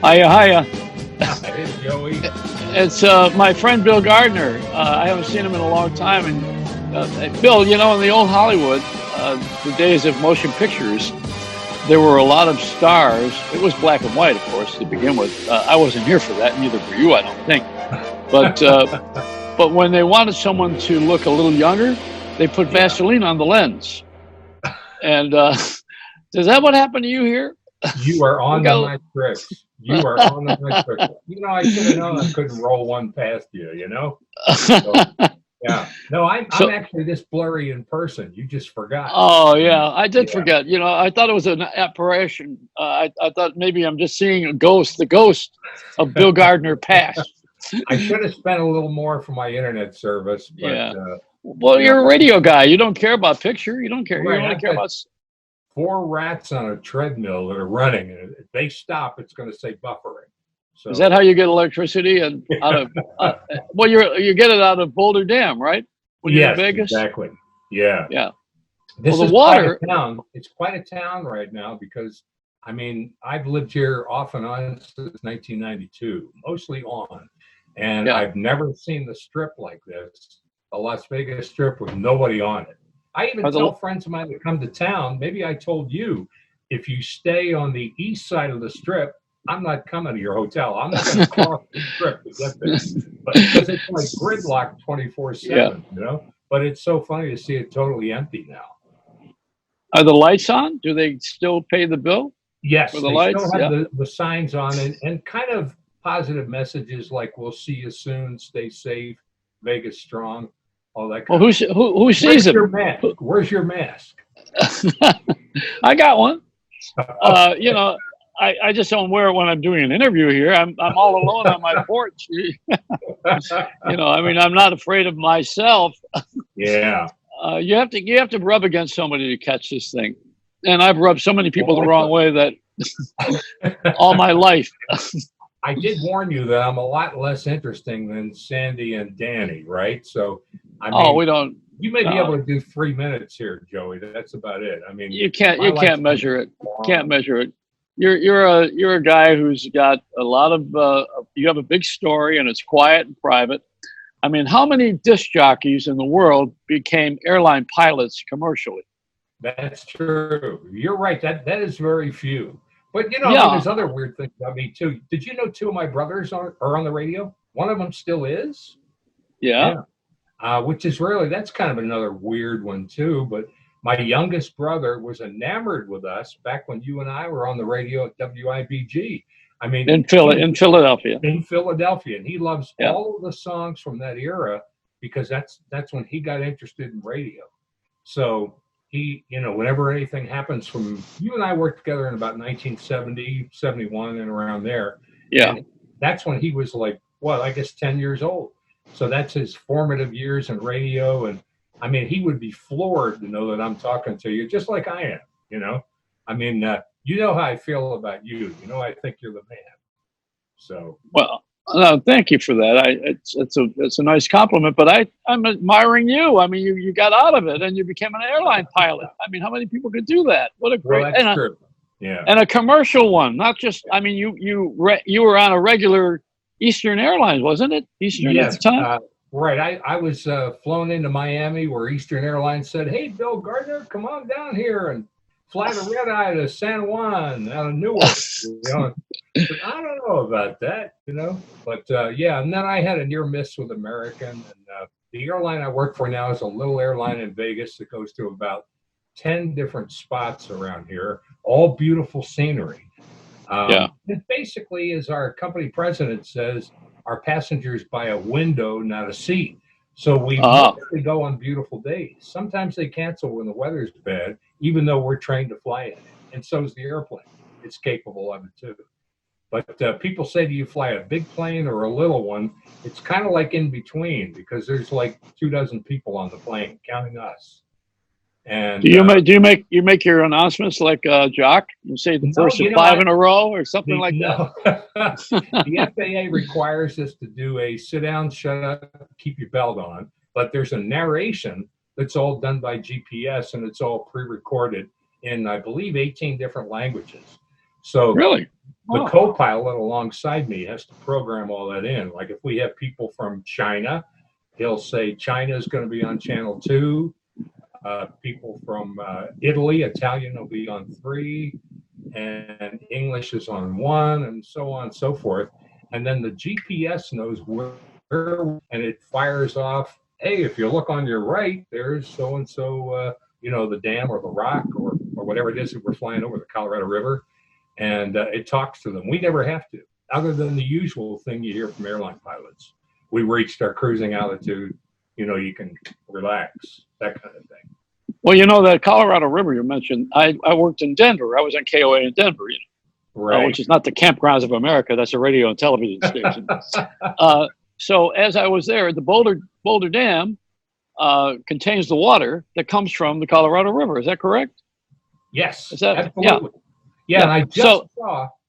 Hiya, hiya. Hey, Joey. It's my friend Bill Gardner. I haven't seen him in a long time. And Bill, you know, in the old Hollywood, the days of motion pictures, there were a lot of stars. It was black and white, of course, to begin with. I wasn't here for that, neither were you, I don't think. But when they wanted someone to look a little younger, they put Vaseline on the lens. And is that what happened to you here? You are on my tricks. You are on my tricks. You know, I should have known I couldn't roll one past you, you know? So, yeah. No, I'm actually this blurry in person. You just forgot. Oh, yeah. I did forget. You know, I thought it was an apparition. I thought maybe I'm just seeing a ghost, the ghost of Bill Gardner past. I should have spent a little more for my internet service. But, yeah. Well, you're a radio guy. You don't care about picture. You don't care. Right, you don't care about... 4 rats on a treadmill that are running, and if they stop, it's going to say buffering. So, is that how you get electricity? And out of well, you get it out of Boulder Dam, right? When you're in Vegas? Exactly. Yeah. Yeah. This well, is the water. Quite a town. It's quite a town right now because, I mean, I've lived here off and on since 1992, mostly on, and I've never seen the Strip like this, the Las Vegas Strip with nobody on it. I even tell friends of mine that come to town, maybe I told you, if you stay on the east side of the Strip, I'm not coming to your hotel. I'm not going to cross the Strip to get there. But because it's like gridlock 24/7, you know? But it's so funny to see it totally empty now. Are the lights on? Do they still pay the bill? Yes, for the lights? Still have the signs on and kind of positive messages like, we'll see you soon, stay safe, Vegas strong. All that kind who sees it? Where's your mask? I got one. You know, I just don't wear it when I'm doing an interview here. I'm all alone on my porch. You know, I mean, I'm not afraid of myself. Yeah. You have to rub against somebody to catch this thing, and I've rubbed so many people the wrong way that all my life. I did warn you that I'm a lot less interesting than Sandy and Danny, right? So, I mean, we don't. You may be able to do 3 minutes here, Joey. That's about it. I mean, you can't measure it. Can't measure it. You're a guy who's got a lot of. You have a big story, and it's quiet and private. I mean, how many disc jockeys in the world became airline pilots commercially? That's true. You're right. That is very few. But, you know, I mean, there's other weird things about me, too. Did you know 2 of my brothers are on the radio? One of them still is. Yeah. Which is really, that's kind of another weird one, too. But my youngest brother was enamored with us back when you and I were on the radio at WIBG. I mean, in Philadelphia. In Philadelphia. And he loves all of the songs from that era because that's when he got interested in radio. So he, you know, whenever anything happens from, you and I worked together in about 1970, 71 and around there. Yeah. And that's when he was like, well, I guess 10 years old. So that's his formative years in radio. And I mean, he would be floored to know that I'm talking to you just like I am, you know? I mean, you know how I feel about you. You know, I think you're the man. So. Well, no, thank you for that. It's a nice compliment, but I'm admiring you. I mean, you got out of it and you became an airline pilot. I mean, how many people could do that? What a great, that's true. Yeah. And a commercial one, not just. I mean, you were on a regular Eastern Airlines, wasn't it? Eastern at the time. Right. I was flown into Miami where Eastern Airlines said, "Hey, Bill Gardner, come on down here and fly the red eye to San Juan out of Newark." You know? But I don't know about that, you know. But and then I had a near miss with American, and the airline I work for now is a little airline in Vegas that goes to about 10 different spots around here, all beautiful scenery. It basically, as our company president says, our passengers buy a window, not a seat. So we mostly go on beautiful days. Sometimes they cancel when the weather's bad, even though we're trained to fly it. And so is the airplane. It's capable of it too. But people say, do you fly a big plane or a little one? It's kind of like in between because there's like 24 people on the plane, counting us. And do you make your announcements like Jock? You say the first 5 in a row or something like that? The FAA requires us to do a sit down, shut up, keep your belt on. But there's a narration that's all done by GPS and it's all pre-recorded in, I believe, 18 different languages. So Really? the Oh. co-pilot alongside me has to program all that in. Like if we have people from China, he'll say China is going to be on channel 2. People from Italy, Italian will be on 3, and English is on 1, and so on and so forth. And then the GPS knows where, and it fires off. Hey, if you look on your right, there's so and so, the dam or the rock or whatever it is that we're flying over, the Colorado River, and it talks to them. We never have to, other than the usual thing you hear from airline pilots. We reached our cruising altitude. You can relax, that kind of thing. Well, that Colorado River you mentioned, I worked in Denver. I was on KOA in Denver, Right. Which is not the Campgrounds of America. That's a radio and television station. So as I was there, the Boulder Dam contains the water that comes from the Colorado River. Is that correct? Yes, Is that, absolutely. Yeah, and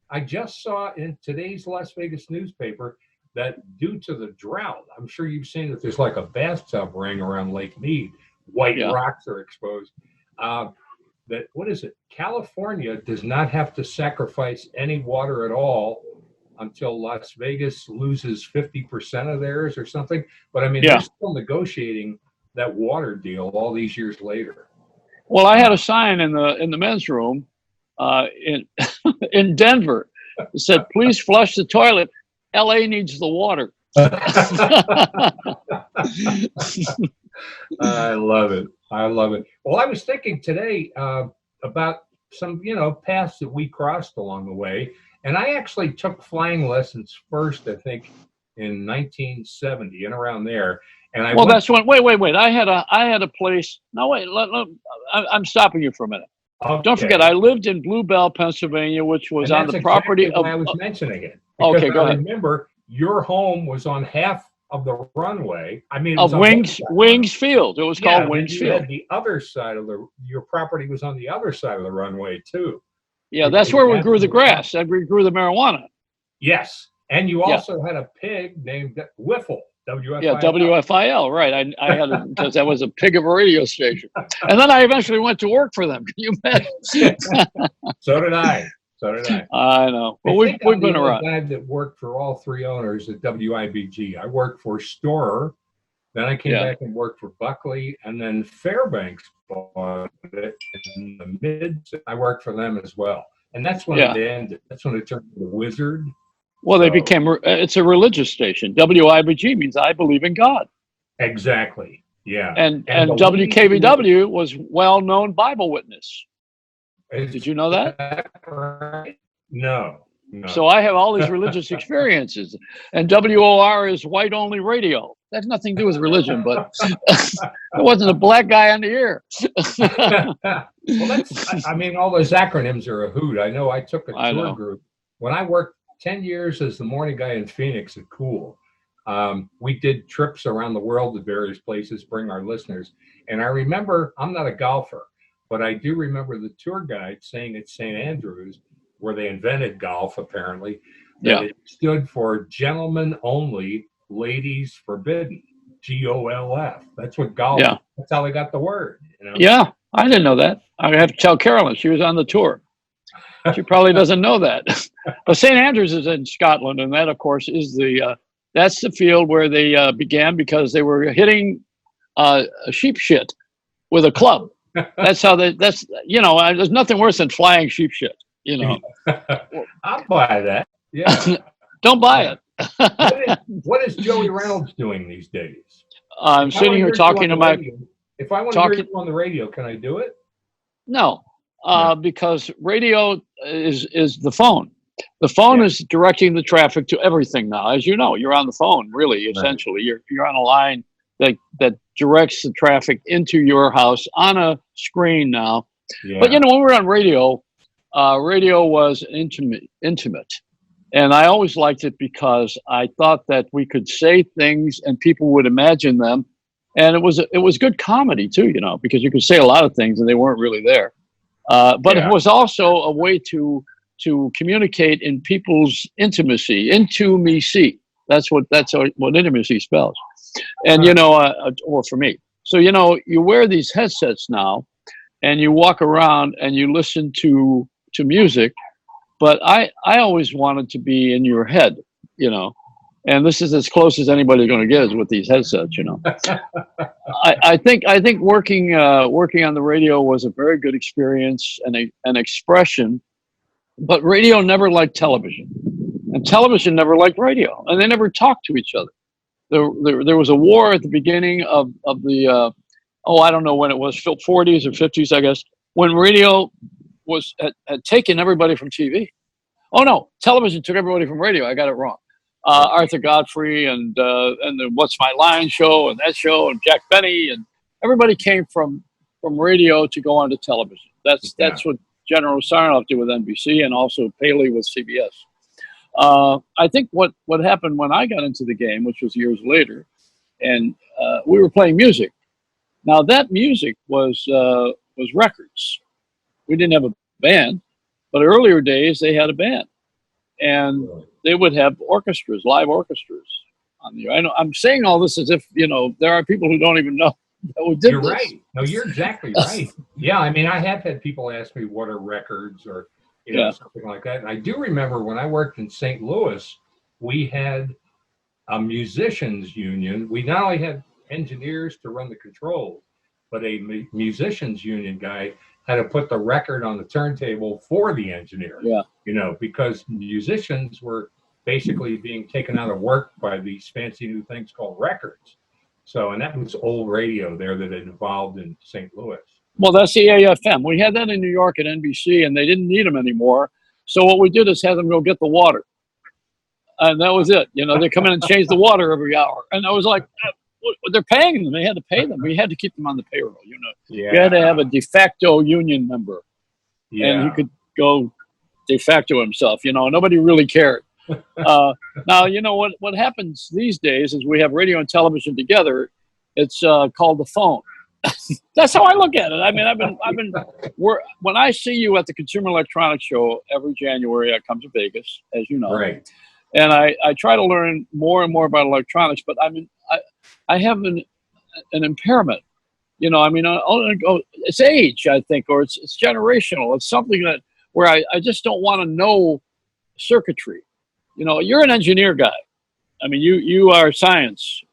I just saw in today's Las Vegas newspaper that due to the drought, I'm sure you've seen that there's like a bathtub ring around Lake Mead. White rocks are exposed. That what is it? California does not have to sacrifice any water at all until Las Vegas loses 50% of theirs or something. But I mean, they're still negotiating that water deal all these years later. Well, I had a sign in the men's room in Denver that said, "Please flush the toilet. LA needs the water." I love it. Well, I was thinking today about some, paths that we crossed along the way. And I actually took flying lessons first, I think, in 1970 and around there. And that's when, wait. I had a place. No, wait, I'm stopping you for a minute. Okay. Don't forget, I lived in Blue Bell, Pennsylvania, which was on the property of. I was mentioning it. Okay, go ahead. Remember, your home was on half of the runway. I mean, of Wings Field. It was called Wings Field. Had the other side of your property was on the other side of the runway too. Yeah, that's where we grew the grass. And we grew the marijuana. Yes, and you also had a pig named Wiffle. WFIL. Yeah, WFIL, right. I had it because that was a pig of a radio station. And then I eventually went to work for them. Can you imagine? So did I. I know. Well, we've been around. Guy that worked for all 3 owners at WIBG. I worked for Storer. Then I came back and worked for Buckley. And then Fairbanks bought it in the mid. I worked for them as well. And that's when it ended. That's when it turned into Wizard. Well, they became, it's a religious station. WIBG means I believe in God. Exactly. Yeah. And WKBW was well-known Bible witness. Did you know that? Right? No. So I have all these religious experiences. And WOR is white-only radio. That has nothing to do with religion, but there wasn't a black guy on the air. Well, all those acronyms are a hoot. I know I took a tour group. When I worked 10 years as the morning guy in Phoenix at KOOL, we did trips around the world to various places, bring our listeners. And I remember, I'm not a golfer, but I do remember the tour guide saying at St. Andrews, where they invented golf, apparently, that it stood for gentlemen only, ladies forbidden, GOLF. That's what golf, that's how they got the word. Yeah, I didn't know that. I have to tell Carolyn, she was on the tour. She probably doesn't know that. But St. Andrews is in Scotland, and that, of course, is that's the field where they began because they were hitting sheep shit with a club. That's how there's nothing worse than flying sheep shit, I'll buy that. Yeah. Don't buy it. What is Joey Reynolds doing these days? I'm sitting here talking to my... If I want to hear you on the radio, can I do it? No, because radio is the phone. The phone is directing the traffic to everything now. As you know, you're on the phone, really, essentially. Right. You're on a line that directs the traffic into your house on a screen now. Yeah. But, when we were on radio, radio was intimate. And I always liked it because I thought that we could say things and people would imagine them. And it was good comedy, too, because you could say a lot of things and they weren't really there. But it was also a way to communicate in people's intimacy. That's what intimacy spells. And, or for me. So, you wear these headsets now and you walk around and you listen to music But I always wanted to be in your head, you know. And this is as close as anybody's going to get is with these headsets, you know. I think working on the radio was a very good experience and an expression, but radio never liked television, and television never liked radio, and they never talked to each other. There was a war at the beginning of the I don't know when it was, 40s or 50s, I guess, when radio had taken everybody from TV. Oh no, television took everybody from radio. I got it wrong. Arthur Godfrey and the What's My Line show and that show and Jack Benny and everybody came from radio to go onto television. That's what General Sarnoff did with NBC and also Paley with CBS. I think what happened when I got into the game, which was years later, and we were playing music. Now that music was records. We didn't have a band, but earlier days they had a band, and they would have orchestras, live orchestras on the. I know I'm saying all this as if there are people who don't even know that we did. You're this. Right. No, you're exactly right. Yeah, I mean, I have had people ask me what are records or something like that. And I do remember when I worked in St. Louis, we had a musicians union. We not only had engineers to run the controls, but a musicians union guy had to put the record on the turntable for the engineer. Yeah. Because musicians were basically being taken out of work by these fancy new things called records. So, and that was old radio there that had evolved in St. Louis. Well, that's the AFM. We had that in New York at NBC, and they didn't need them anymore. So what we did is have them go get the water. And that was it. They come in and change the water every hour. And I was like, they're paying them. They had to pay them. We had to keep them on the payroll, Yeah. You had to have a de facto union member. Yeah. And he could go de facto himself. Nobody really cared. Now, what happens these days is we have radio and television together. It's called the phone. That's how I look at it. I mean, when I see you at the Consumer Electronics Show every January, I come to Vegas, as you know. Right. And I try to learn more and more about electronics, but I have an impairment. It's age, I think, or it's generational. It's something where I just don't want to know circuitry. You're an engineer guy. I mean, you are a science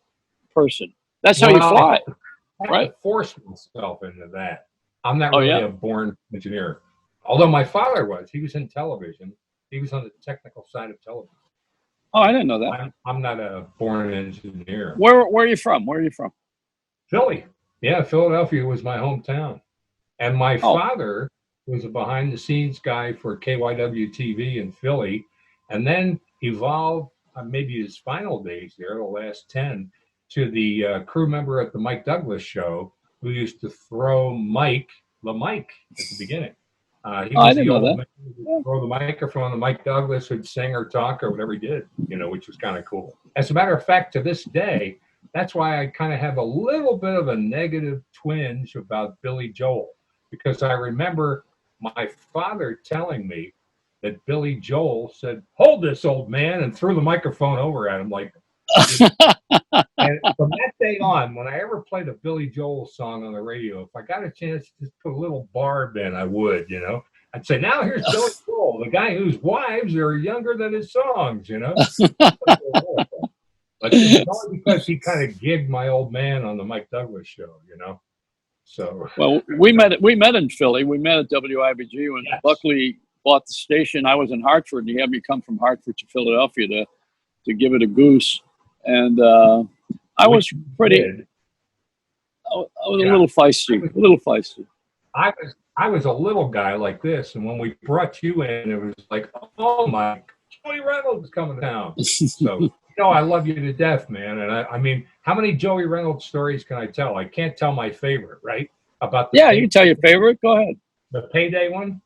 person. That's how you fly, right? I forced myself into that. I'm not really a born engineer. Although my father was. He was in television. He was on the technical side of television. Oh, I didn't know that. I'm not a born engineer. Where are you from? Where are you from? Philly. Yeah, Philadelphia was my hometown. And my father was a behind-the-scenes guy for KYW TV in Philly, and then evolved, maybe his final days there, the last 10, to the crew member at the Mike Douglas show who used to throw the mic at the beginning. He was the old man who would throw the microphone to Mike Douglas, who'd sing or talk or whatever he did, which was kind of cool. As a matter of fact, to this day, that's why I kind of have a little bit of a negative twinge about Billy Joel, because I remember my father telling me that Billy Joel said, "Hold this, old man," and threw the microphone over at him like. And from that day on, when I ever played a Billy Joel song on the radio, if I got a chance to just put a little barb in, I would, I'd say, "Now here's Billy Joel, the guy whose wives are younger than his songs," But it's only because he kind of gigged my old man on the Mike Douglas show, So well, we met in Philly. We met at WIBG when Buckley bought the station. I was in Hartford, and he had me come from Hartford to Philadelphia to give it a goose. And I was pretty. I was a little feisty. I was a little guy like this, and when we brought you in, it was like, "Oh my, Joey Reynolds is coming down." So I love you to death, man. And I mean, how many Joey Reynolds stories can I tell? I can't tell my favorite, right? About you can tell your favorite. Go ahead. The payday one.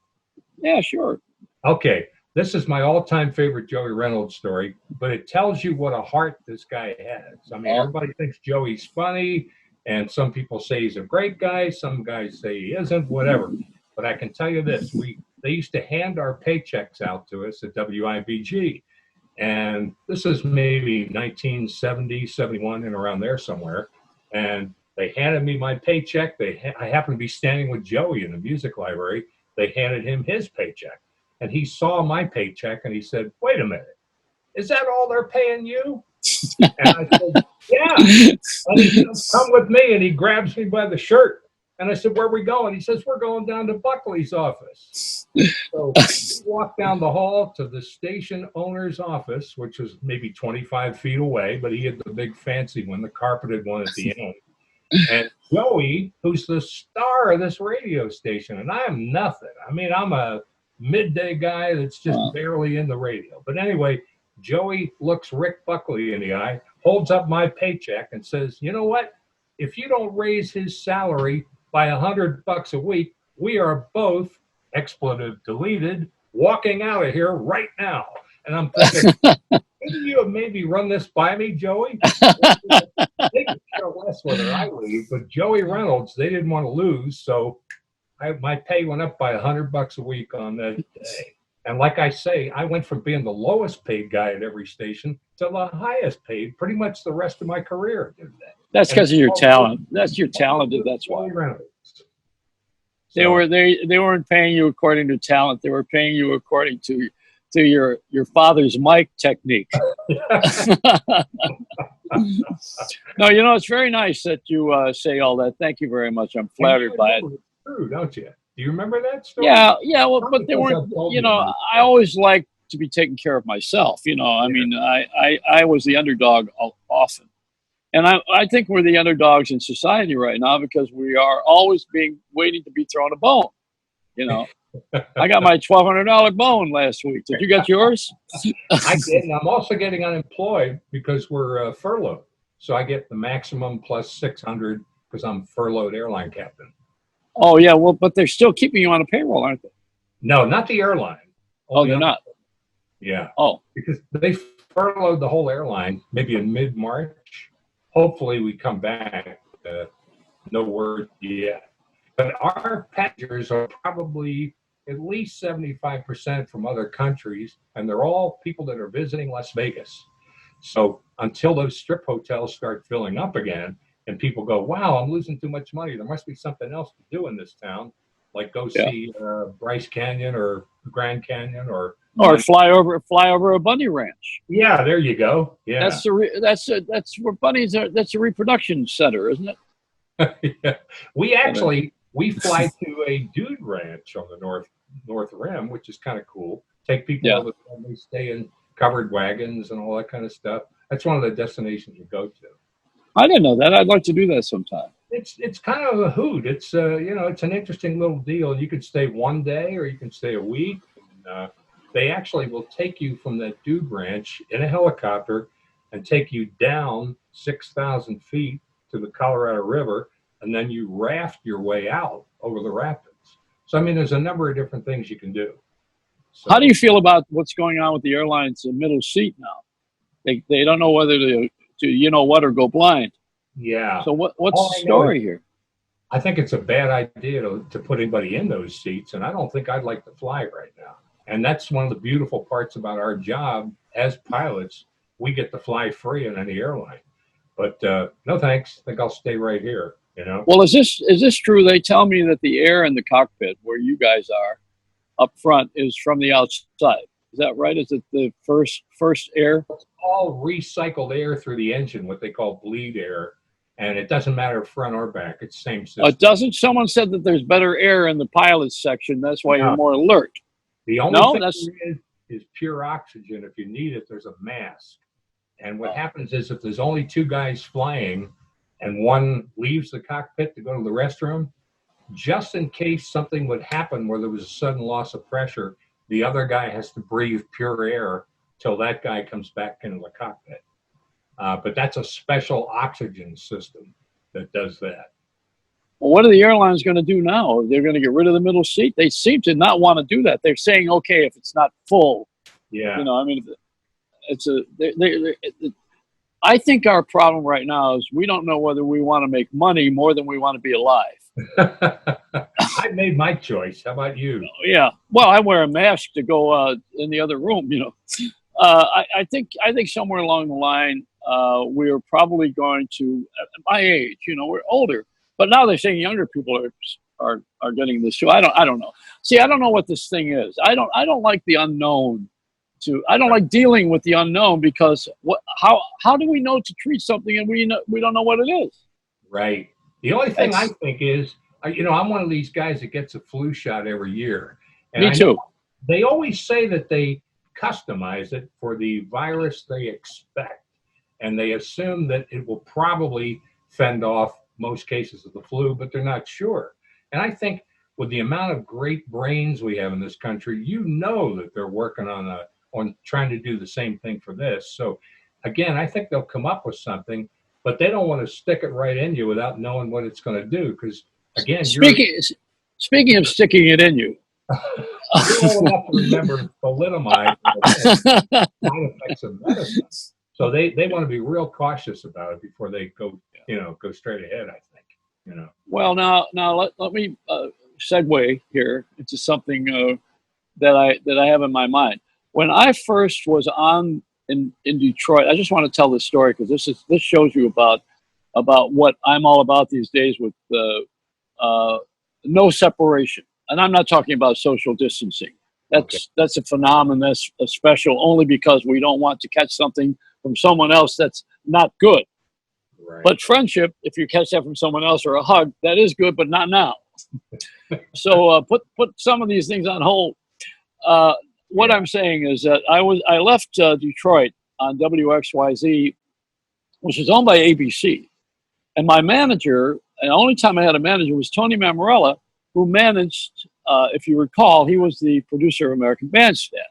Yeah, sure. Okay. This is my all-time favorite Joey Reynolds story, but it tells you what a heart this guy has. I mean, everybody thinks Joey's funny, and some people say he's a great guy. Some guys say he isn't, whatever. But I can tell you this. They used to hand our paychecks out to us at WIBG, and this is maybe 1970, 71, and around there somewhere. And they handed me my paycheck. I happened to be standing with Joey in the music library. They handed him his paycheck. and he saw my paycheck and he said, "Wait a minute, is that all they're paying you?" And I said, "Yeah." And he says, "Come with me." And he grabs me by the shirt. And I said, "Where are we going?" He says, "We're going down to Buckley's office." So we walked down the hall to the station owner's office, which was maybe 25 feet away, but he had the big fancy one, the carpeted one at the end. And Joey, who's the star of this radio station, and I am nothing. I mean, I'm a midday guy that's just barely in the radio. But anyway, Joey looks Rick Buckley in the eye, holds up my paycheck and says, "You know what? If you don't raise his salary by $100 a week, we are both," expletive deleted, "walking out of here right now." And I'm thinking, couldn't you have maybe run this by me, Joey? They could care less whether I leave, but Joey Reynolds, they didn't want to lose, so my pay went up by $100 a week on that day. And like I say, I went from being the lowest paid guy at every station to the highest paid pretty much the rest of my career. That's because of your talent. That's your talented. That's why. They weren't paying you according to talent. They were paying you according to your father's mic technique. No, you know, it's very nice that you say all that. Thank you very much. I'm flattered by it. True, don't you? Do you remember that story? Yeah. Well, but they weren't. You know, I always like to be taking care of myself. You know, I mean, I was the underdog often, and I think we're the underdogs in society right now because we are always waiting to be thrown a bone. You know. I got my $1,200 bone last week. Did you get yours? I did, and I'm also getting unemployed because we're furloughed. So I get the maximum plus $600 because I'm furloughed airline captain. Oh yeah, well, but they're still keeping you on a payroll, aren't they? No, not the airline. Oh, they're not. Yeah. Oh, because they furloughed the whole airline maybe in mid-March. Hopefully, we come back. No word yet. But our passengers are probably at least 75% from other countries, and they're all people that are visiting Las Vegas. So until those strip hotels start filling up again and people go, "Wow, I'm losing too much money. There must be something else to do in this town," like go see Bryce Canyon or Grand Canyon or fly over a bunny ranch. Yeah, there you go. Yeah, that's where bunnies are. That's a reproduction center, isn't it? Yeah. We fly to a dude ranch on the North Rim, which is kind of cool. Take people over there, they stay in covered wagons and all that kind of stuff. That's one of the destinations we go to. I didn't know that. I'd like to do that sometime. It's kind of a hoot. It's it's an interesting little deal. You could stay one day or you can stay a week. And, they actually will take you from that dude ranch in a helicopter and take you down 6,000 feet to the Colorado River, and then you raft your way out over the rapids. So, I mean, there's a number of different things you can do. So, how do you feel about what's going on with the airlines in middle seat now? They don't know whether to or go blind. Yeah. So what's the story here? I think it's a bad idea to put anybody in those seats, and I don't think I'd like to fly right now. And that's one of the beautiful parts about our job as pilots. We get to fly free in any airline. But no thanks. I think I'll stay right here. Well, is this true? They tell me that the air in the cockpit where you guys are up front is from the outside. Is that right? Is it the first air? It's all recycled air through the engine, what they call bleed air. And it doesn't matter front or back. It's the same system. It doesn't? Someone said that there's better air in the pilot's section. That's why you're more alert. The only thing there is pure oxygen. If you need it, there's a mask. And what happens is if there's only two guys flying and one leaves the cockpit to go to the restroom, just in case something would happen where there was a sudden loss of pressure, the other guy has to breathe pure air till that guy comes back into the cockpit. But that's a special oxygen system that does that. Well, what are the airlines going to do now? They're going to get rid of the middle seat? They seem to not want to do that. They're saying, okay, if it's not full. Yeah. I mean, I think our problem right now is we don't know whether we want to make money more than we want to be alive. I made my choice. How about you? Yeah. Well, I wear a mask to go in the other room, I think somewhere along the line, we're probably going to, at my age, we're older, but now they're saying younger people are are getting this too. I don't know. See, I don't know what this thing is. I don't like the unknown. I don't like dealing with the unknown, because how do we know to treat something and we don't know what it is? Right. The only thing I think is, I'm one of these guys that gets a flu shot every year. And me too. They always say that they customize it for the virus they expect, and they assume that it will probably fend off most cases of the flu, but they're not sure. And I think with the amount of great brains we have in this country, that they're working on trying to do the same thing for this. So again, I think they'll come up with something, but they don't want to stick it right in you without knowing what it's going to do. Because again, speaking of sticking it in you, you're old enough to remember thalidomide side effects of medicine. So they want to be real cautious about it before they go straight ahead, I think. Well, now let me segue here into something that I have in my mind. When I first was in Detroit, I just want to tell this story because this shows you about what I'm all about these days with no separation. And I'm not talking about social distancing. That's a phenomenon that's special only because we don't want to catch something from someone else that's not good. Right. But friendship, if you catch that from someone else, or a hug, that is good, but not now. So put some of these things on hold. What I'm saying is that I left Detroit on WXYZ, which is owned by ABC, and my manager, and the only time I had a manager, was Tony Mammarella, who managed, if you recall, he was the producer of American Bandstand.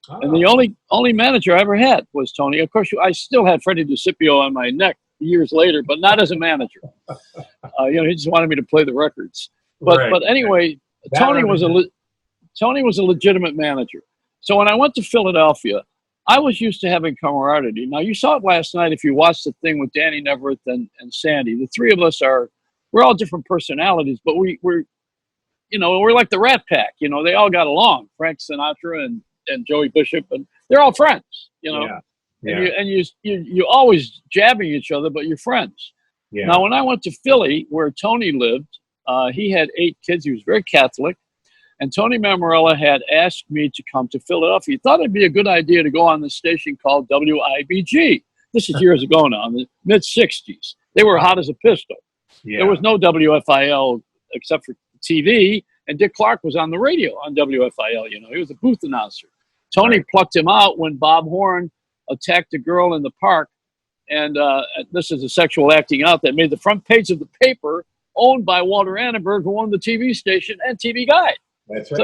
Oh. And the only manager I ever had was Tony. Of course, I still had Freddie DeCipio on my neck years later, but not as a manager. He just wanted me to play the records. But anyway, Tony was a legitimate manager. So when I went to Philadelphia, I was used to having camaraderie. Now, you saw it last night if you watched the thing with Danny Neverett and Sandy. The three of us we're all different personalities, but we're like the Rat Pack. They all got along. Frank Sinatra and Joey Bishop, and they're all friends, Yeah. And you always jabbing each other, but you're friends. Yeah. Now, when I went to Philly, where Tony lived, he had 8 kids. He was very Catholic. And Tony Mammarella had asked me to come to Philadelphia. He thought it'd be a good idea to go on this station called WIBG. This is years ago now, in the mid-'60s. They were hot as a pistol. Yeah. There was no WFIL except for TV, and Dick Clark was on the radio on WFIL. He was a booth announcer. Tony plucked him out when Bob Horn attacked a girl in the park, and this is a sexual acting out that made the front page of the paper, owned by Walter Annenberg, who owned the TV station and TV Guide. That's right. So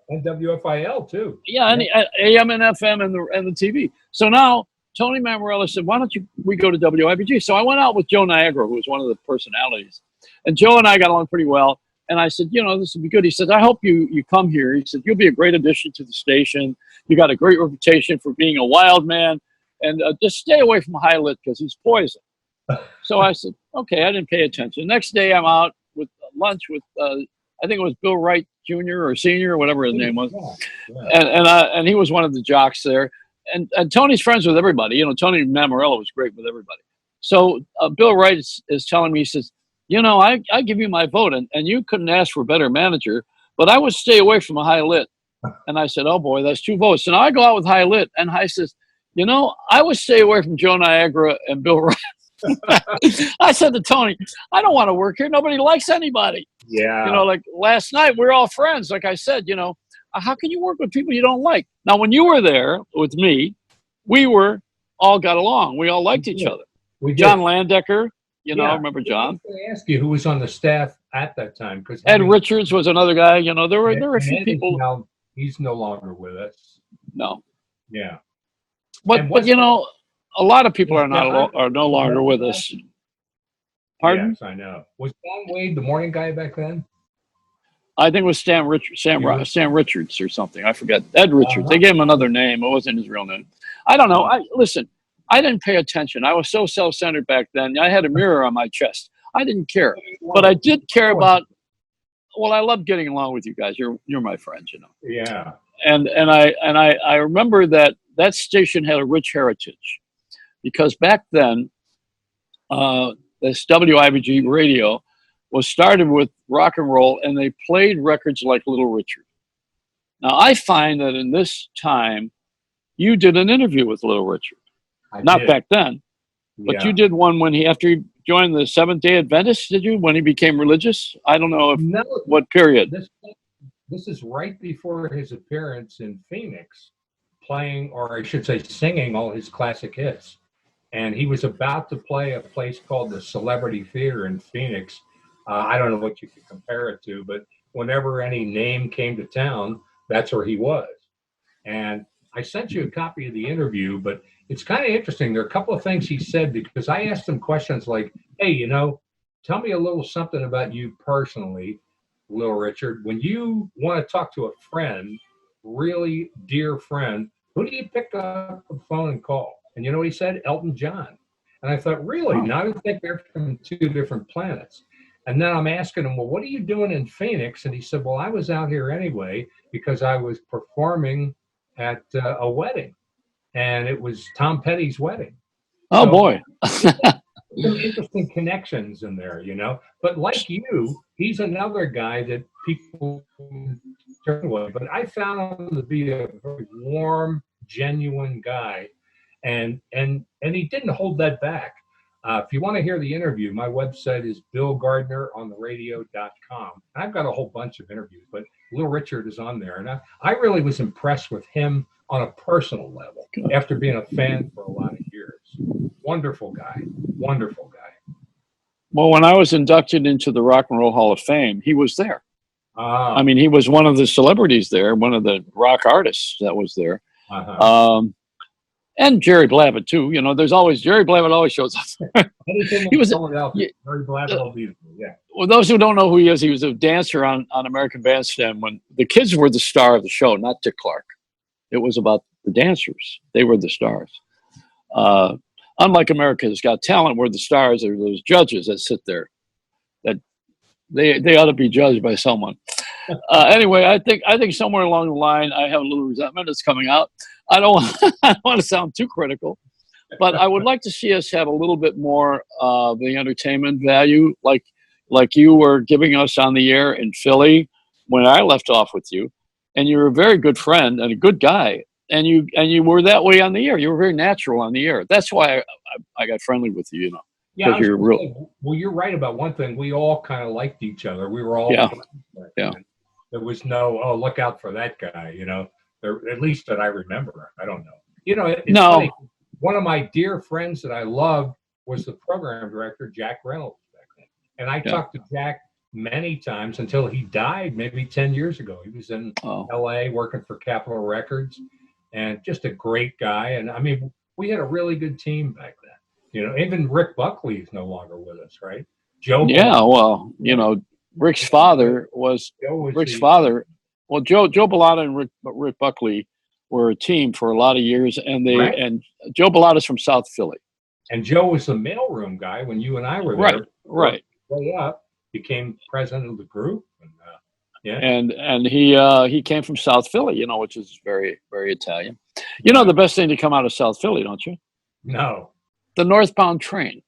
and WFIL too. Yeah, and AM and FM and the TV. So now Tony Mammarella said, "Why don't we go to WIBG?" So I went out with Joe Niagara, who was one of the personalities, and Joe and I got along pretty well. And I said, this would be good. He said, "I hope you come here." He said, "You'll be a great addition to the station. You got a great reputation for being a wild man, and just stay away from high lit because he's poison." So I said, "Okay." I didn't pay attention. Next day, I'm out with lunch with I think it was Bill Wright Jr. or Sr. or whatever his name was, and he was one of the jocks there. And Tony's friends with everybody. Tony Mammarella was great with everybody. So Bill Wright is telling me, he says, I give you my vote, and you couldn't ask for a better manager, but I would stay away from a high lit. And I said, "Oh boy, that's 2 votes." So now I go out with high lit, and High says, I would stay away from Joe Niagara and Bill Wright. I said to Tony, "I don't want to work here. Nobody likes anybody." Yeah. Like last night, we're all friends. Like I said, how can you work with people you don't like? Now, when you were there with me, we all got along. We all liked each other. John Landecker, remember John? I was going to ask you who was on the staff at that time. Because Ed Richards was another guy. There were a few people. He's no longer with us. No. Yeah. But a lot of people are no longer with us. Pardon? Yes, I know. Was John Wade the morning guy back then? I think it was Sam Richards or something. I forget. Ed Richards. They gave him another name. It wasn't his real name. I don't know. Listen, I didn't pay attention. I was so self-centered back then. I had a mirror on my chest. I didn't care. But I did care about, I love getting along with you guys. You're my friends, Yeah. And I remember that station had a rich heritage, because back then, this WIBG radio was started with rock and roll, and they played records like Little Richard. Now, I find that in this time, you did an interview with Little Richard. Not back then, but you did one when after he joined the Seventh-day Adventists, did you, when he became religious? I don't know what period. This is right before his appearance in Phoenix, playing, or I should say singing, all his classic hits. And he was about to play a place called the Celebrity Theater in Phoenix. I don't know what you could compare it to, but whenever any name came to town, that's where he was. And I sent you a copy of the interview, but it's kind of interesting. There are a couple of things he said, because I asked him questions like, hey, tell me a little something about you personally, Little Richard. When you want to talk to a friend, really dear friend, who do you pick up the phone and call? And you know what he said? Elton John. And I thought, really? Now I think they're from two different planets. And then I'm asking him, well, what are you doing in Phoenix? And he said, well, I was out here anyway because I was performing at a wedding. And it was Tom Petty's wedding. Oh, boy. Some interesting connections in there, But like you, he's another guy that people turn away. But I found him to be a very warm, genuine guy. And he didn't hold that back. If you want to hear the interview, my website is billgardnerontheradio.com. I've got a whole bunch of interviews, but Little Richard is on there. And I really was impressed with him on a personal level after being a fan for a lot of years. Wonderful guy. Wonderful guy. Well, when I was inducted into the Rock and Roll Hall of Fame, he was there. I mean, he was one of the celebrities there, one of the rock artists that was there. And Jerry Blavat, too. There's always, Jerry Blavat always shows up. He was Philadelphia. Jerry Blavat will be there, yeah. Well, those who don't know who he was a dancer on American Bandstand when the kids were the star of the show, not Dick Clark. It was about the dancers. They were the stars. Unlike America's Got Talent, where the stars are those judges that sit there. That they ought to be judged by someone. Anyway, I think somewhere along the line, I have a little resentment that's coming out. I don't want to sound too critical, but I would like to see us have a little bit more of the entertainment value, like you were giving us on the air in Philly when I left off with you. And you're a very good friend and a good guy. And you were that way on the air. You were very natural on the air. That's why I got friendly with you, Yeah, you're right about one thing. We all kind of liked each other. We were all There was no, look out for that guy, at least that I remember. I don't know. It's funny. One of my dear friends that I loved was the program director, Jack Reynolds, back then. And I talked to Jack many times until he died maybe 10 years ago. He was in L.A. working for Capitol Records, and just a great guy. And I mean, we had a really good team back then. Even Rick Buckley is no longer with us, right? Joe. Yeah, well, Rick's father was Rick's father. Well, Joe Bellotta and Rick Buckley were a team for a lot of years, and and Joe Bellotta's from South Philly. And Joe was the mailroom guy when you and I were there. Right. Way up. Became president of the group, and he came from South Philly, which is very, very Italian. The best thing to come out of South Philly, don't you? No, the northbound train.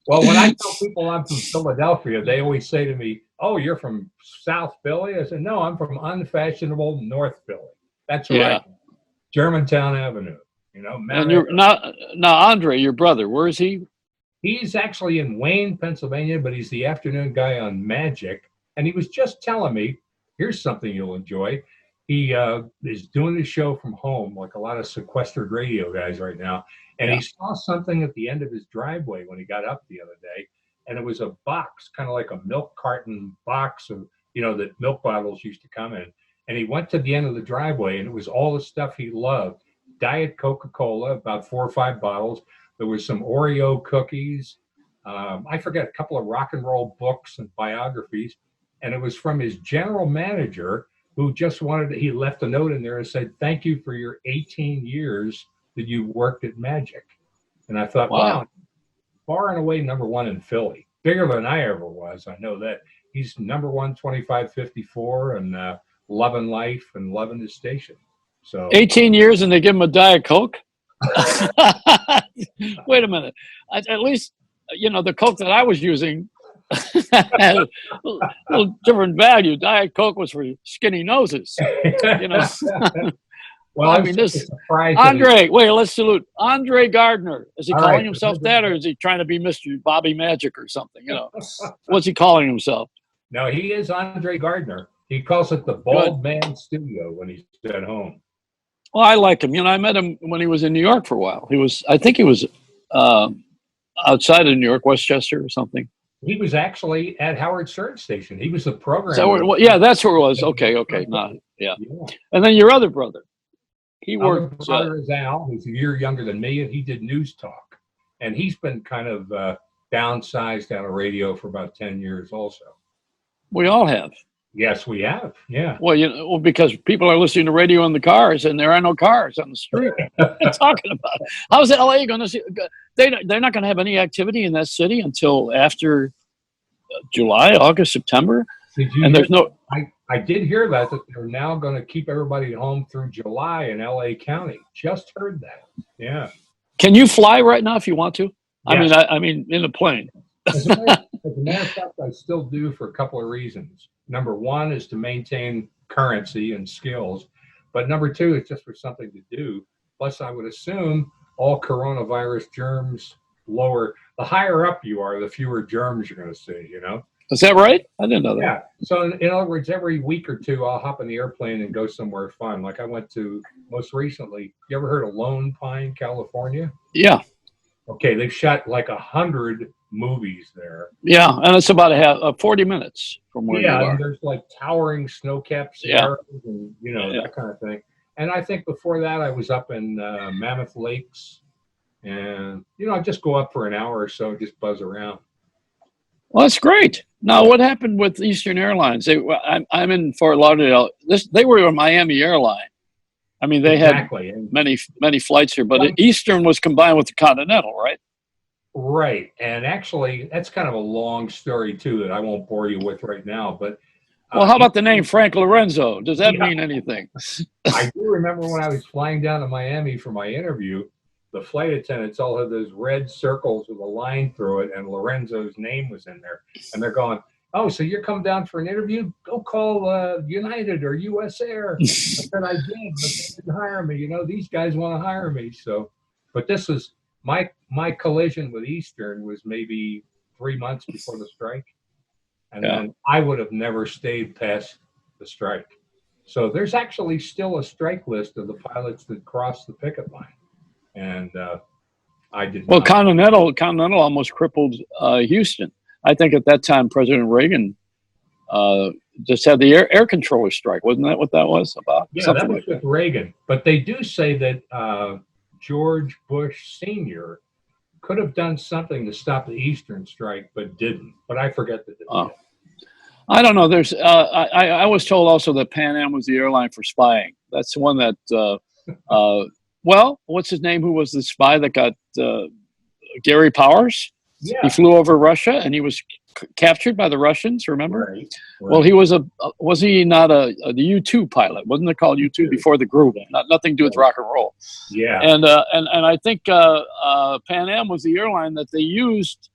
Well, when I tell people I'm from Philadelphia, they always say to me, "Oh, you're from South Philly?" I said, "No, I'm from unfashionable North Philly." That's right, Germantown Avenue. And you're now Andre, your brother. Where is he? He's actually in Wayne, Pennsylvania, but he's the afternoon guy on Magic. And he was just telling me, here's something you'll enjoy. He is doing the show from home, like a lot of sequestered radio guys right now. And he saw something at the end of his driveway when he got up the other day. And it was a box, kind of like a milk carton box of, that milk bottles used to come in. And he went to the end of the driveway, and it was all the stuff he loved. Diet Coca-Cola, about 4 or 5 bottles. There was some Oreo cookies. I forget, a couple of rock and roll books and biographies. And it was from his general manager, who just he left a note in there and said, "Thank you for your 18 years that you worked at Magic." And I thought, wow, far and away number one in Philly. Bigger than I ever was. I know that. He's number one, 2554, and loving life and loving his station. So 18 years and they give him a Diet Coke? Wait a minute. At least the Coke that I was using had a little different value. Diet Coke was for skinny noses. Well, I mean, this surprised Andre. Wait, let's salute Andre Gardner. Is he All calling right. himself that, or is he trying to be Mr. Bobby Magic or something? What's he calling himself? No, he is Andre Gardner. He calls it the Bald Man Studio when he's at home. Well, I like him. I met him when he was in New York for a while. I think he was outside of New York, Westchester or something. He was actually at Howard Stern Station. He was the programmer. That's where it was. Okay. No, yeah. And then your other brother. He worked. My brother is Al, who's a year younger than me, and he did news talk. And he's been kind of downsized out of radio for about 10 years also. We all have. Yes, we have. Yeah. Well, because people are listening to radio in the cars, and there are no cars on the street. Talking about it. How's LA going to see? They're not going to have any activity in that city until after July, August, September. And there's no. I did hear that they're now going to keep everybody home through July in LA County. Just heard that. Yeah. Can you fly right now if you want to? Yes. I mean, in a plane. As a matter of fact, I still do for a couple of reasons. Number one is to maintain currency and skills, but number two is just for something to do. Plus, I would assume all coronavirus germs lower. The higher up you are, the fewer germs you're going to see. Is that right? I didn't know that. Yeah. So in other words, every week or two, I'll hop in the airplane and go somewhere fun. Like I went to most recently. You ever heard of Lone Pine, California? Yeah. Okay, they've shot like 100 movies there. Yeah, and it's about 40 minutes from where you are. And there's like towering snow-capped sierras and that kind of thing. And I think before that, I was up in Mammoth Lakes, and I just go up for an hour or so, just buzz around. Well, that's great. Now, what happened with Eastern Airlines? I'm in Fort Lauderdale. They were a Miami airline. I mean, they had many flights here, but Eastern was combined with the Continental, right? Right. And actually, that's kind of a long story, too, that I won't bore you with right now. But well, how about the name Frank Lorenzo? Does that mean anything? I do remember when I was flying down to Miami for my interview, the flight attendants all had those red circles with a line through it, and Lorenzo's name was in there. And they're going, "Oh, so you're coming down for an interview? Go call United or US Air." I said, "I did, but they didn't hire me. These guys want to hire me." So, but this was my collision with Eastern was maybe 3 months before the strike. And then I would have never stayed past the strike. So there's actually still a strike list of the pilots that crossed the picket line. And I did Well, not. Continental almost crippled Houston. I think at that time, President Reagan just had the air controller strike. Wasn't that what that was about? Yeah, Something that was with Reagan. But they do say that George Bush Sr. could have done something to stop the Eastern strike, but didn't. But I forget the details. I don't know. There's. I was told also that Pan Am was the airline for spying. That's the one that. Well, what's his name? Who was the spy that got Gary Powers? Yeah. He flew over Russia and he was captured by the Russians. Remember? Right. Well, he was was he not the U2 pilot? Wasn't it called U2 before the group? Nothing to do with rock and roll. Yeah. And I think Pan Am was the airline that they used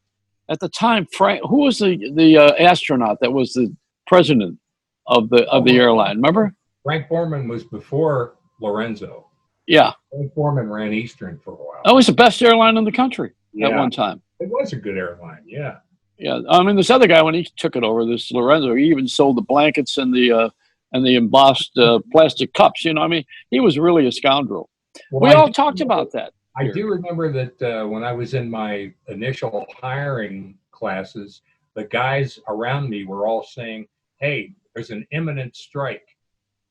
at the time. Frank, who was the astronaut that was the president of the airline? Remember? Frank Borman was before Lorenzo. Yeah. Frank Borman ran Eastern for a while. That was the best airline in the country at one time. It was a good airline. Yeah. Yeah, I mean, this other guy, when he took it over, this Lorenzo, he even sold the blankets and the embossed plastic cups. I mean, he was really a scoundrel. Well, we all talked about that. I do remember that when I was in my initial hiring classes, the guys around me were all saying, "Hey, there's an imminent strike.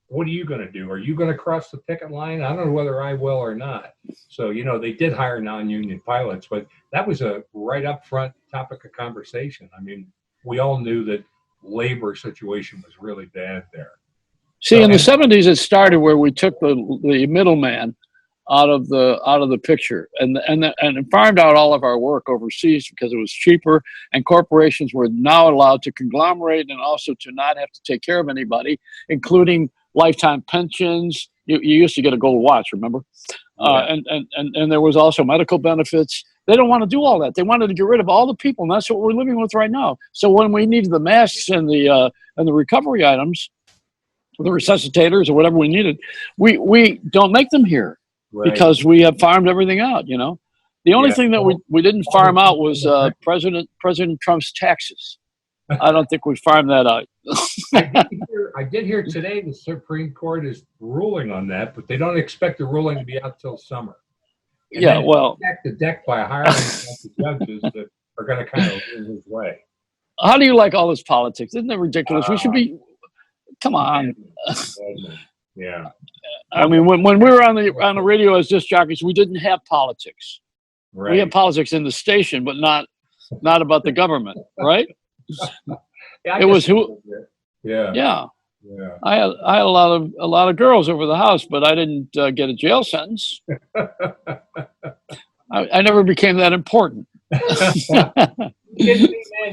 What are you going to do? Are you going to cross the picket line? I don't know whether I will or not." So, they did hire non-union pilots, but that was a right up front topic of conversation. I mean, we all knew that labor situation was really bad there. See, in the 70s, it started where we took the middleman out of the picture and farmed out all of our work overseas because it was cheaper, and corporations were now allowed to conglomerate and also to not have to take care of anybody, including lifetime pensions. You used to get a gold watch, remember? Yeah. And there was also medical benefits. They don't want to do all that. They wanted to get rid of all the people, and that's what we're living with right now. So when we needed the masks and the recovery items, the resuscitators or whatever we needed, we don't make them here because we have farmed everything out. You know, the only thing that we didn't farm out was President Trump's taxes. I don't think we farmed that out. I did hear today the Supreme Court is ruling on that, but they don't expect the ruling to be out till summer. And stack the deck by hiring the judges that are going to kind of rule his way. How do you like all this politics? Isn't that ridiculous? We should be. Come on. Yeah. I mean, when we were on the radio as disc jockeys, we didn't have politics. Right. We had politics in the station, but not about the government, right? Yeah, it was who. Yeah. I had a lot of girls over the house, but I didn't get a jail sentence. I never became that important. Man,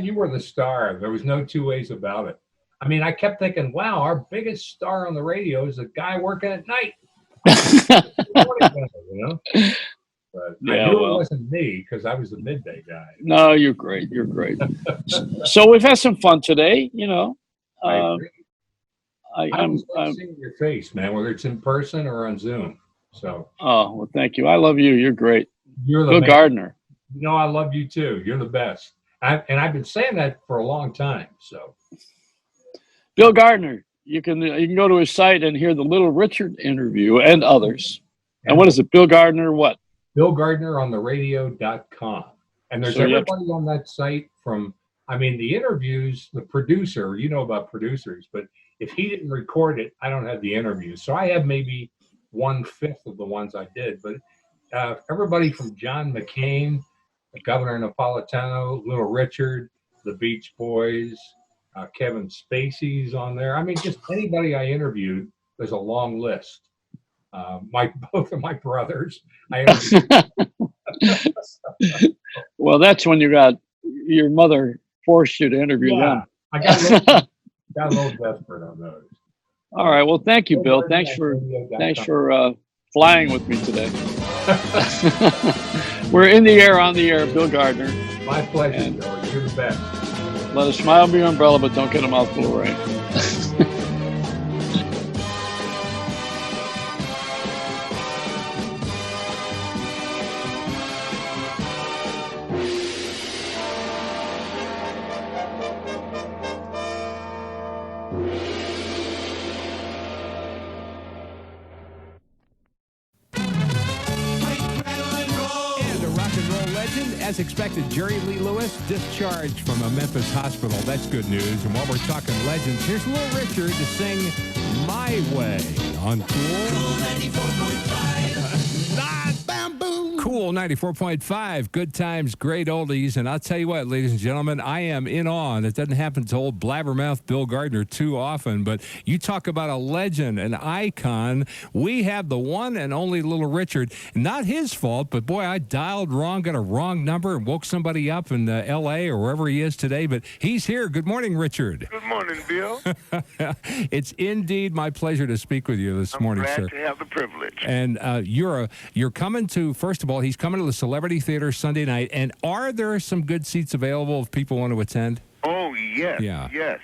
you were the star. There was no two ways about it. I mean, I kept thinking, wow, our biggest star on the radio is a guy working at night. You know? But I knew it wasn't me because I was the midday guy. No, you're great. You're great. So we've had some fun today, you know. I'm seeing your face, man, whether it's in person or on Zoom. So. Oh, well, thank you. I love you. You're great. You're the Bill Gardner. You know, I love you too. You're the best. And I've been saying that for a long time. So. Bill Gardner. You can go to his site and hear the Little Richard interview and others. And what is it? Bill Gardner what? Bill Gardner on the radio.com. And there's everybody on that site from, I mean, the interviews, the producer, you know about producers, but if he didn't record it, I don't have the interviews. So I have maybe 1/5 of the ones I did. But everybody from John McCain, Governor Napolitano, Little Richard, the Beach Boys, Kevin Spacey's on there. I mean, just anybody I interviewed, there's a long list. Both of my brothers. Well, that's when you got your mother forced you to interview them. I got a little desperate on those. All right. Well, thank you, Bill. Thanks for flying with me today. We're in the air, on the air. Bill Gardner. My pleasure, Bill. You're the best. Let us smile be your umbrella, but don't get a mouthful of rain. As expected, Jerry Lee Lewis discharged from a Memphis hospital. That's good news. And while we're talking legends, here's Little Richard to sing My Way on Cool 94.5. Not bamboo. Cool 94.5. Good times, great oldies. And I'll tell you what, ladies and gentlemen, I am in awe. And it doesn't happen to old blabbermouth Bill Gardner too often. But you talk about a legend, an icon. We have the one and only Little Richard. Not his fault, but boy, I dialed wrong, got a wrong number, and woke somebody up in L.A. or wherever he is today. But he's here. Good morning, Richard. Good morning, Bill. It's indeed my pleasure to speak with you this morning, sir. I'm glad to have the privilege. And you're coming to, first of all, he's coming to the Celebrity Theater Sunday night. And are there some good seats available if people want to attend? Oh, yes. Yeah. Yes.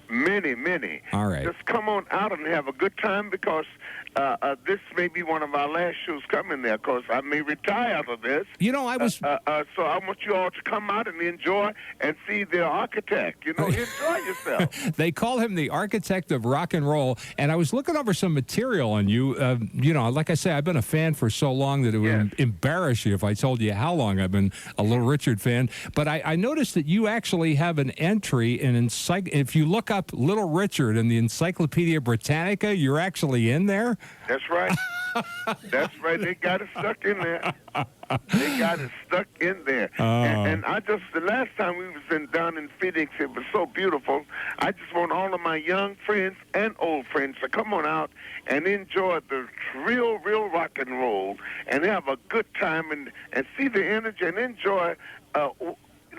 Many, many. All right. Just come on out and have a good time because this may be one of our last shows coming there because I may retire after this. You know, I was... so I want you all to come out and enjoy and see the architect. You know, enjoy yourself. They call him the architect of rock and roll. And I was looking over some material on you. You know, like I say, I've been a fan for so long that it would embarrass you if I told you how long I've been a Little Richard fan. But I noticed that you actually have an entry in if you look up Little Richard in the Encyclopedia Britannica, you're actually in there. That's right. That's right. They got it stuck in there. They got it stuck in there. And I just, the last time we was down in Phoenix, it was so beautiful. I just want all of my young friends and old friends to come on out and enjoy the real rock and roll and have a good time and see the energy and enjoy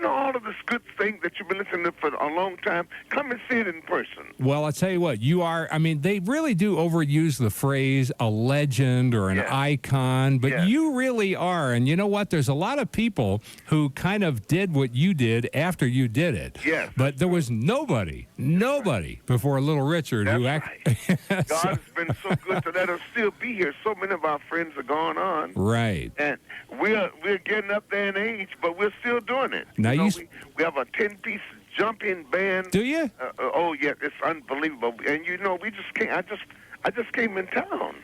all of this good thing that you've been listening to for a long time. Come and see it in person. Well, I'll tell you what, you are, I mean, they really do overuse the phrase a legend or an icon, but you really are. And you know what? There's a lot of people who kind of did what you did after you did it. Yes. But there was nobody before Little Richard That's who right. God has been so good to let us still be here. So many of our friends are gone on. Right. And we're getting up there in age, but we're still doing it. Now we have a 10-piece jumping band. Do you? Oh yeah, it's unbelievable. And we just came. I just came in town.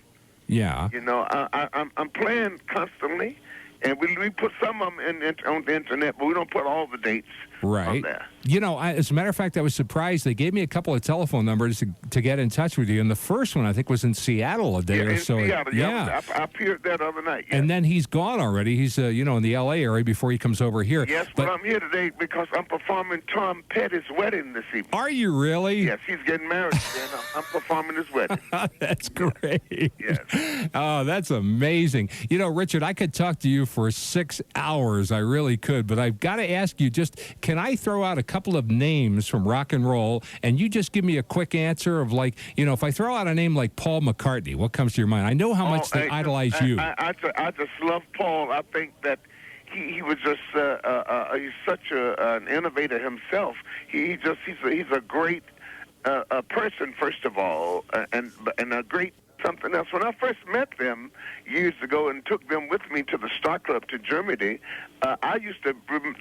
Yeah. I'm playing constantly, and we put some of them on the internet, but we don't put all the dates on there. As a matter of fact, I was surprised. They gave me a couple of telephone numbers to get in touch with you, and the first one, I think, was in Seattle a day or so. Seattle, I appeared there the other night. And then he's gone already. He's, in the L.A. area before he comes over here. Yes, but I'm here today because I'm performing Tom Petty's wedding this evening. Are you really? Yes, he's getting married today, and I'm performing his wedding. That's great. Yes. Oh, that's amazing. Richard, I could talk to you for 6 hours. I really could, but I've got to ask you can I throw out a couple of names from rock and roll, and you just give me a quick answer of if I throw out a name like Paul McCartney, what comes to your mind? I know how much they idolize you. I just love Paul. I think that he was just he's such an innovator himself. He's a great person, first of all, and a great something else. When I first met them years ago and took them with me to the Star Club to Germany,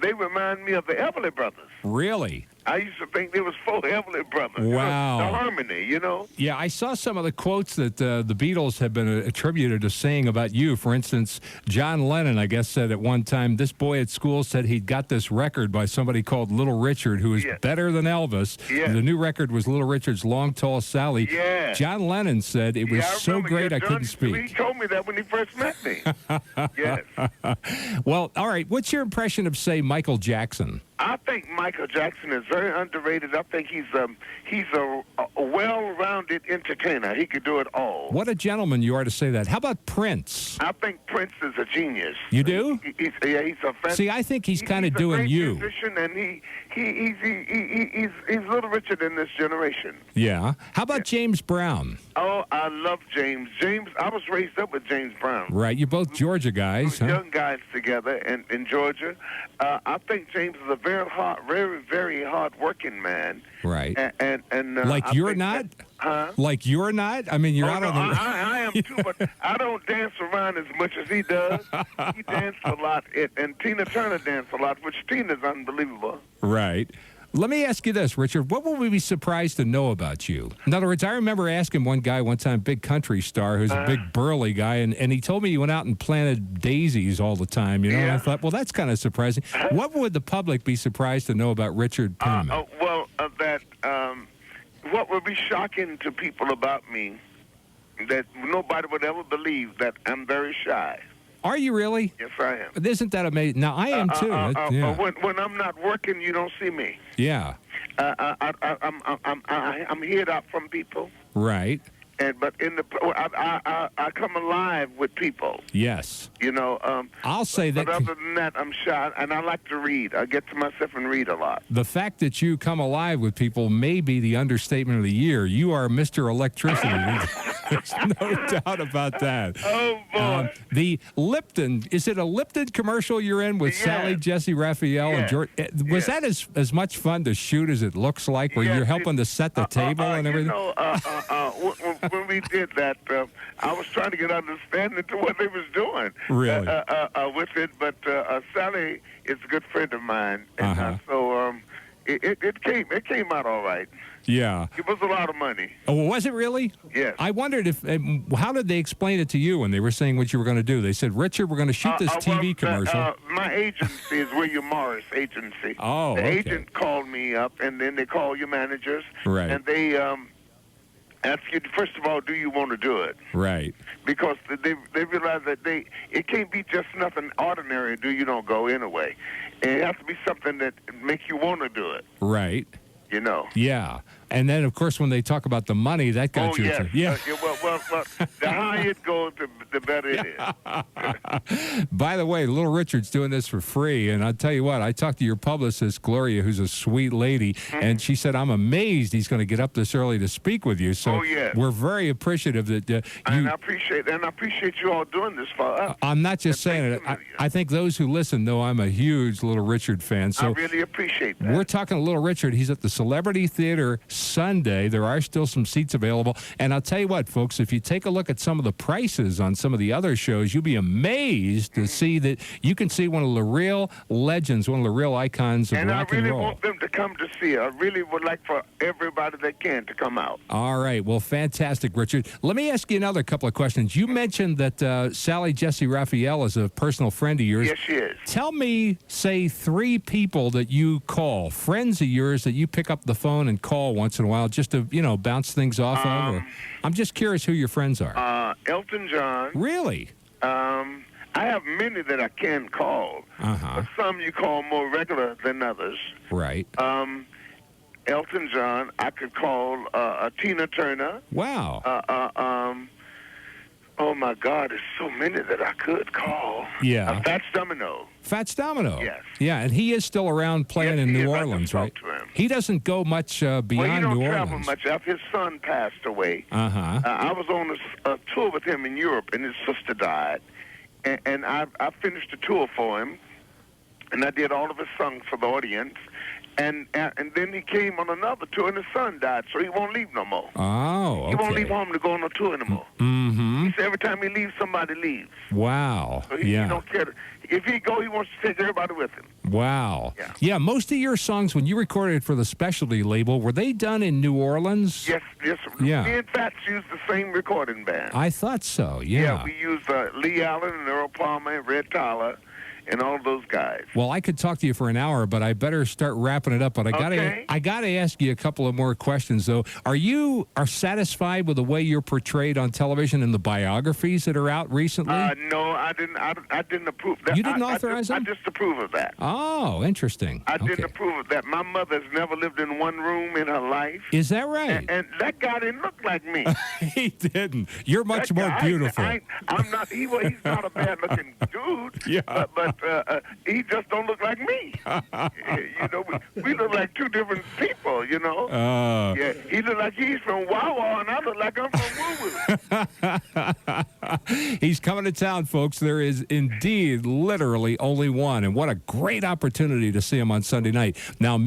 they remind me of the Everly Brothers. Really? I used to think there was 4 Everly Brothers. Wow. The harmony, Yeah, I saw some of the quotes that the Beatles have been attributed to saying about you. For instance, John Lennon, I guess, said at one time, this boy at school said he'd got this record by somebody called Little Richard, who is better than Elvis. Yes. The new record was Little Richard's Long Tall Sally. Yeah. John Lennon said it was so great I couldn't speak. He told me that when he first met me. Yes. Well, all right. What's your impression of, say, Michael Jackson? I think Michael Jackson is very underrated. I think he's a well-rounded entertainer. He could do it all. What a gentleman you are to say that. How about Prince? I think Prince is a genius. You do? He's a fantastic. See, I think he's kind of doing you. Musician, and he's Little Richard in this generation. Yeah. How about James Brown? Oh, I love James. I was raised up with James Brown. Right. You're both Georgia guys, huh? Young guys together in Georgia. I think James is a very, very hard-working man. Right. And like you're not? Like you're not? I mean, you're out on the... I am too, but I don't dance around as much as he does. He danced a lot, and Tina Turner danced a lot, which Tina's unbelievable. Right. Let me ask you this, Richard. What will we be surprised to know about you? In other words, I remember asking one guy one time, big country star, who's a big burly guy, and he told me he went out and planted daisies all the time. And I thought, well, that's kind of surprising. What would the public be surprised to know about Richard Penniman? What would be shocking to people about me, that nobody would ever believe, that I'm very shy. Are you really? Yes, I am. Isn't that amazing? Now, I am too. When I'm not working, you don't see me. Yeah. I'm hid out from people. Right. But I come alive with people. Yes. I'll say that. But other than that, I'm shy, and I like to read. I get to myself and read a lot. The fact that you come alive with people may be the understatement of the year. You are Mr. Electricity. There's no doubt about that. Oh, boy. The Lipton, is it a Lipton commercial you're in with Sally, Jesse Raphael, and George? Was that as much fun to shoot as it looks like, where you're helping to set the table and everything? When we did that, I was trying to get understanding to what they was doing. Really? With it, but Sally is a good friend of mine, and so it came out all right. Yeah. It was a lot of money. Oh, was it really? Yes. I wondered how did they explain it to you when they were saying what you were going to do? They said, Richard, we're going to shoot this TV commercial. My agency is William Morris Agency. Oh, the agent called me up, and then they call your managers. Right. And they ask you, first of all, do you want to do it? Right. Because they realize that it can't be just nothing ordinary, you don't go anyway. And it has to be something that makes you want to do it. Right. You know. Yeah. And then, of course, when they talk about the money, that got you. Yes. Yeah. Well, the higher it goes, the better it is. By the way, Little Richard's doing this for free. And I'll tell you what, I talked to your publicist, Gloria, who's a sweet lady, and she said, I'm amazed he's going to get up this early to speak with you. So we're very appreciative that and I appreciate you all doing this for us. I'm not just saying it. I think those who listen know I'm a huge Little Richard fan. So I really appreciate that. We're talking to Little Richard. He's at the Celebrity Theater Sunday. There are still some seats available. And I'll tell you what, folks, if you take a look at some of the prices on some of the other shows, you'll be amazed to see that you can see one of the real legends, one of the real icons of rock and roll. And I really want them to come to see it. I really would like for everybody that can to come out. All right. Well, fantastic, Richard. Let me ask you another couple of questions. You mentioned that Sally Jesse Raphael is a personal friend of yours. Yes, she is. Tell me, say, 3 people that you call, friends of yours that you pick up the phone and call once in a while just to, bounce things off of. Or, I'm just curious who your friends are. Elton John. Really? I have many that I can call. But some you call more regular than others. Right. Elton John. I could call Tina Turner. Wow. Oh, my God, there's so many that I could call. Yeah. Fats Domino. Fats Domino. Yes. Yeah, and he is still around playing in New Orleans, right? He doesn't go much beyond New Orleans. Well, he don't travel much after his son passed away. I was on a tour with him in Europe, and his sister died. And I finished the tour for him, and I did all of his songs for the audience. And then he came on another tour, and his son died, so he won't leave no more. Oh, okay. He won't leave home to go on a tour anymore. Mm-hmm. He said every time he leaves, somebody leaves. Wow. So he don't care. If he go, he wants to take everybody with him. Wow. Yeah, most of your songs, when you recorded for the Specialty label, were they done in New Orleans? Yes. Yeah. Me and Fats used the same recording band. I thought so, yeah. Yeah, we used Lee Allen and Earl Palmer and Red Tyler and all those guys. Well, I could talk to you for an hour, but I better start wrapping it up. But I gotta ask you a couple of more questions, though. Are you satisfied with the way you're portrayed on television in the biographies that are out recently? No, I didn't approve that. You didn't authorize them? I disapprove of that. Oh, interesting. I didn't approve of that. My mother's never lived in one room in her life. Is that right? And that guy didn't look like me. He didn't. You're much more beautiful. I'm not. He's not a bad-looking dude. Yeah. But he just don't look like me. We look like two different people, Yeah, he look like he's from Wawa, and I look like I'm from Woo-Woo. He's coming to town, folks. There is indeed literally only one, and what a great opportunity to see him on Sunday night. Now,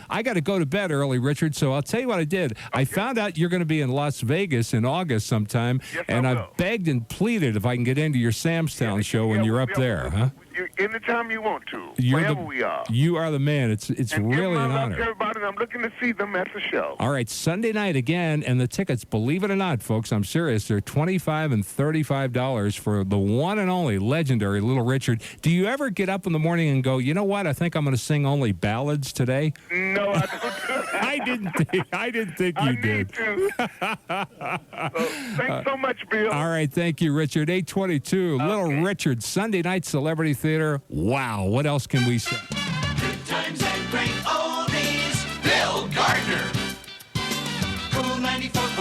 I got to go to bed early, Richard, so I'll tell you what I did. Okay. I found out you're going to be in Las Vegas in August sometime, and I've begged and pleaded if I can get into your Sam's Town show when you're up there, huh? Anytime you want to, wherever we are. You are the man. It's really an honor. Everybody, I'm looking to see them at the show. All right, Sunday night again, and the tickets, believe it or not, folks, I'm serious, they're $25 and $35 for the one and only legendary Little Richard. Do you ever get up in the morning and go, you know what, I think I'm going to sing only ballads today? No, I don't. I didn't think you did. So, thanks so much, Bill. All right, thank you, Richard. 822, Little Richard, Sunday night Celebrity Theater. Wow, what else can we say? Good times and great oldies, Bill Gardner. KOOL 94.